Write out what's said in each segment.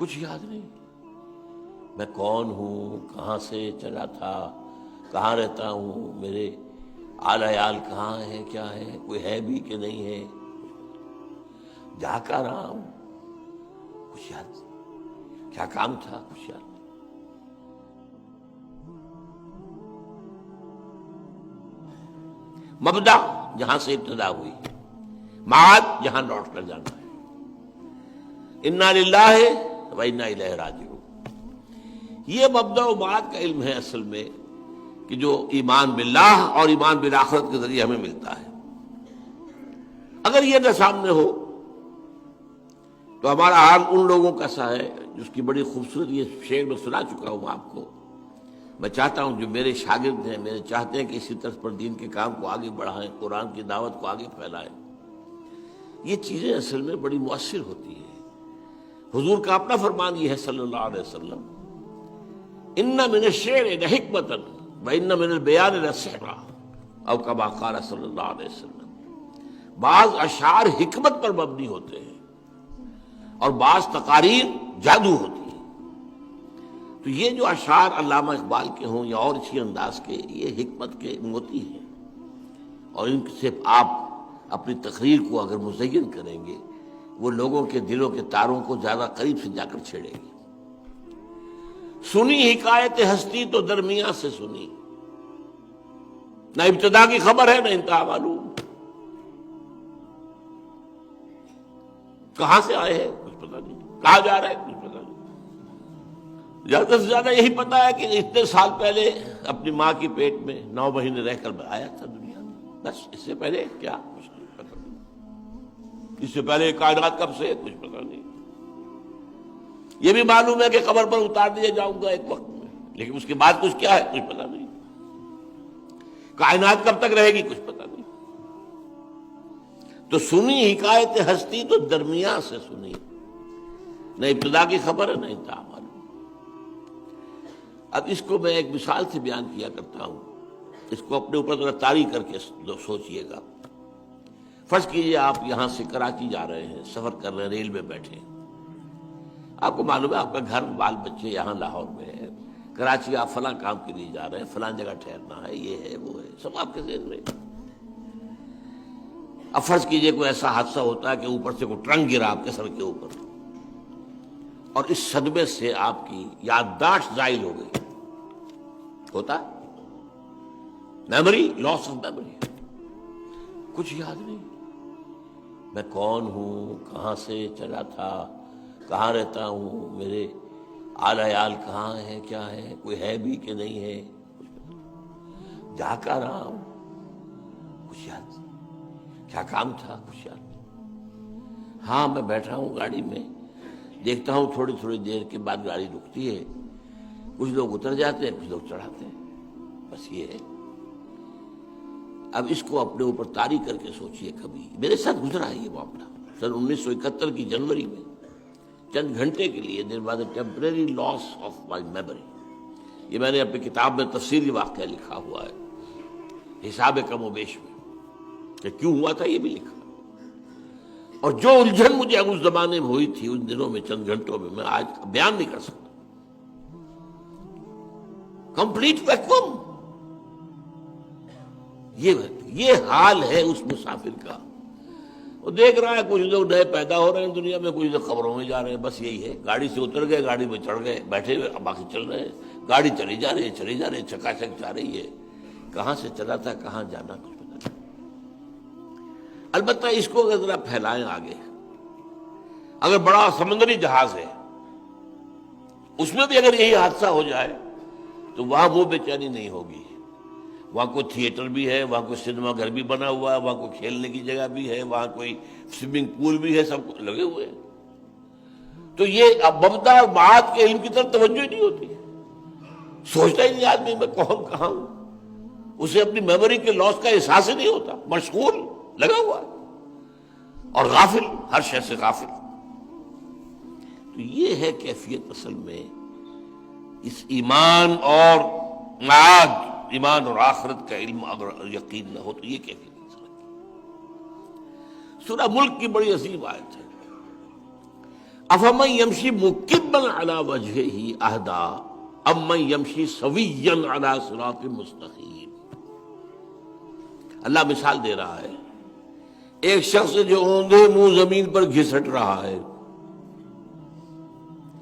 کچھ یاد نہیں، میں کون ہوں، کہاں سے چلا تھا، کہاں رہتا ہوں، میرے آل عیال کہاں ہے، کیا ہے، کوئی ہے بھی کہ نہیں ہے، جا کر رہا ہوں، کچھ یاد نہیں، کیا کام تھا، کچھ یاد نہیں۔ مبدا جہاں سے ابتدا ہوئی، معاد جہاں لوٹ کر جانا ہے، انا للہ و انا الیہ راجعون۔ یہ مبدا و معاد کا علم ہے اصل میں، کہ جو ایمان باللہ اور ایمان بالآخرت کے ذریعے ہمیں ملتا ہے۔ اگر یہ نہ سامنے ہو تو ہمارا حال ان لوگوں کا سا ہے، جس کی بڑی خوبصورت یہ شعر میں سنا چکا ہوں آپ کو۔ میں چاہتا ہوں جو میرے شاگرد ہیں، میرے چاہتے ہیں کہ اسی طرز پر دین کے کام کو آگے بڑھائیں، قرآن کی دعوت کو آگے پھیلائیں، یہ چیزیں اصل میں بڑی مؤثر ہوتی ہیں۔ حضور کا اپنا فرمان یہ ہے صلی اللہ علیہ وسلم، ان من الشعر لحکمۃ وان من البیان لسحرا، او کما قال صلی اللہ علیہ وسلم۔ بعض اشعار حکمت پر مبنی ہوتے ہیں اور بعض تقاریر جادو ہوتی ہیں۔ تو یہ جو اشعار علامہ اقبال کے ہوں یا اور اسی انداز کے، یہ حکمت کے موتی ہیں، اور ان سے آپ اپنی تقریر کو اگر مزین کریں گے، وہ لوگوں کے دلوں کے تاروں کو زیادہ قریب سے جا کر چھیڑے گی۔ سنی حکایت ہستی تو درمیاں سے سنی، نہ ابتدا کی خبر ہے نہ انتہا معلوم، کہاں سے آئے ہیں کچھ پتہ نہیں، کہاں جا رہے ہیں کچھ پتہ نہیں۔ زیادہ سے زیادہ یہی پتا ہے کہ اتنے سال پہلے اپنی ماں کی پیٹ میں 9 مہینے رہ کر آیا تھا دنیا میں، بس اس سے پہلے کیا کچھ نہیں پتا نہیں، اس سے پہلے کائنات کب سے کچھ پتا نہیں۔ یہ بھی معلوم ہے کہ قبر پر اتار دیا جاؤں گا ایک وقت میں، لیکن اس کے بعد کچھ کیا ہے کچھ پتا نہیں، کائنات کب تک رہے گی کچھ پتا نہیں۔ تو سنی حکایت ہستی تو درمیان سے سنی، نہ ابتدا کی خبر ہے نہ انتہا معلوم۔ اب اس کو میں ایک مثال سے بیان کیا کرتا ہوں، اس کو اپنے اوپر ذرا طاری کر کے سوچئے گا۔ فرض کیجئے آپ یہاں سے کراچی جا رہے ہیں، سفر کر رہے ہیں، ریل میں بیٹھے ہیں، آپ کو معلوم ہے آپ کا گھر بال بچے یہاں لاہور میں ہے، کراچی آپ فلاں کام کے لیے جا رہے ہیں، فلاں جگہ ٹھہرنا ہے، یہ ہے وہ ہے، سب آپ کے ذہن میں۔ اب فرض کیجئے کوئی ایسا حادثہ ہوتا ہے کہ اوپر سے کوئی ٹرنک گرا آپ کے سر کے اوپر، اور اس صدمے سے آپ کی یادداشت زائل ہو گئی، ہوتا میموری، لاس آف میموری، کچھ یاد نہیں، میں کون ہوں، کہاں سے چلا تھا، کہاں رہتا ہوں، میرے آل عیال کہاں ہے، کیا ہے، کوئی ہے بھی کہ نہیں ہے، جا کر رہا ہوں، کچھ یاد نہیں، کیا کام تھا، کچھ یاد نہیں۔ ہاں میں بیٹھا ہوں گاڑی میں، دیکھتا ہوں تھوڑی تھوڑی دیر کے بعد گاڑی رکتی ہے، کچھ لوگ اتر جاتے ہیں، کچھ لوگ چڑھاتے ہیں، بس یہ ہے۔ اب اس کو اپنے اوپر طاری کر کے سوچئے، کبھی میرے ساتھ گزرا ہے یہ معاملہ سن 1971 کی جنوری میں، چند گھنٹے کے لیے دیر بعد temporary loss of my memory, یہ میں نے اپنی کتاب میں تفصیلی واقعہ لکھا ہوا ہے، حساب کم و بیش میں، کہ کیوں ہوا تھا یہ بھی لکھا، اور جو الجھن مجھے اس زمانے میں ہوئی تھی ان دنوں میں، چند گھنٹوں میں، میں آج بیان نہیں کر سکتا۔ کمپلیٹ ویکوم، یہ حال ہے اس مسافر کا۔ وہ دیکھ رہا ہے کچھ لوگ نئے پیدا ہو رہے ہیں دنیا میں، کچھ لوگ خبروں میں جا رہے ہیں، بس یہی ہے، گاڑی سے اتر گئے، گاڑی میں چڑھ گئے، بیٹھے ہوئے، باقی چل رہے ہیں، گاڑی چلی جا رہی ہے، چلی جا رہی ہے، چکا چک جا رہی ہے، کہاں سے چلا تھا، کہاں جانا کچھ پتا نہیں۔ البتہ اس کو اگر ذرا پھیلائیں آگے، اگر بڑا سمندری جہاز ہے، اس میں بھی اگر یہی حادثہ ہو جائے تو وہاں وہ بے چینی نہیں ہوگی، وہاں کوئی تھیٹر بھی ہے، وہاں کوئی سنیما گھر بھی بنا ہوا ہے، وہاں کوئی کھیلنے کی جگہ بھی ہے، وہاں کوئی سوئمنگ پول بھی ہے، سب کچھ لگے ہوئے ہیں۔ تو یہ اب مبدا اور معاد کے علم کی طرف توجہ ہی نہیں ہوتی، سوچتا ہی نہیں آدمی میں کون کہاں ہوں، اسے اپنی میموری کے لاس کا احساس ہی نہیں ہوتا، مشغول لگا ہوا ہے اور غافل، ہر شے سے غافل۔ تو یہ ہے کیفیت اصل میں اس ایمان اور معاد، ایمان اور آخرت کا علم اگر یقین نہ ہو تو یہ کیفیت انسان کی۔ سورہ ملک کی بڑی عظیم آیت ہے، افمن یمشی مکبا علی وجہہ اہدی امن یمشی سویا علی صراط مستقیم. اللہ مثال دے رہا ہے ایک شخص جو اوندھے منہ زمین پر گھسٹ رہا ہے،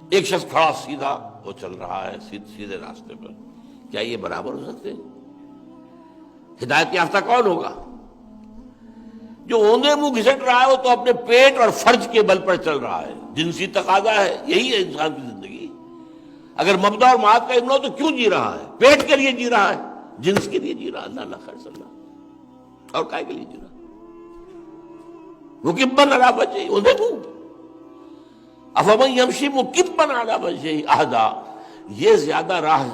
ایک شخص کھڑا سیدھا وہ چل رہا ہے سیدھے راستے پر. کیا یہ برابر ہو سکتے ہیں؟ ہدایت یافتہ کون ہوگا؟ جو اوندھے منہ گھسٹ رہا ہے وہ تو اپنے پیٹ اور فرج کے بل پر چل رہا ہے، جنسی تقاضا ہے، یہی ہے انسان کی زندگی. اگر مبدا اور معاد کا علم ہو تو کیوں جی رہا ہے؟ پیٹ کے لیے جی رہا ہے، جنس کے لیے جی رہا ہے. اللہ خیر صلی اللہ، اور کائے کے لیے جی رہا ہے؟ مکبن علی وجہہ اوندھے منہ. افمن یمشی مکبن علی وجہہ اہدی، یہ زیادہ راہ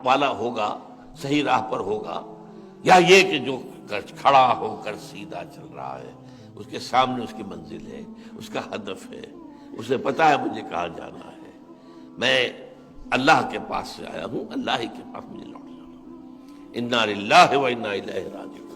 والا ہوگا، صحیح راہ پر ہوگا، یا یہ کہ جو کھڑا ہو کر سیدھا چل رہا ہے، اس کے سامنے اس کی منزل ہے، اس کا ہدف ہے، اسے پتا ہے مجھے کہاں جانا ہے، میں اللہ کے پاس سے آیا ہوں، اللہ ہی کے پاس مجھے لوٹ جانا. انا للہ و انا الیہ راجعون.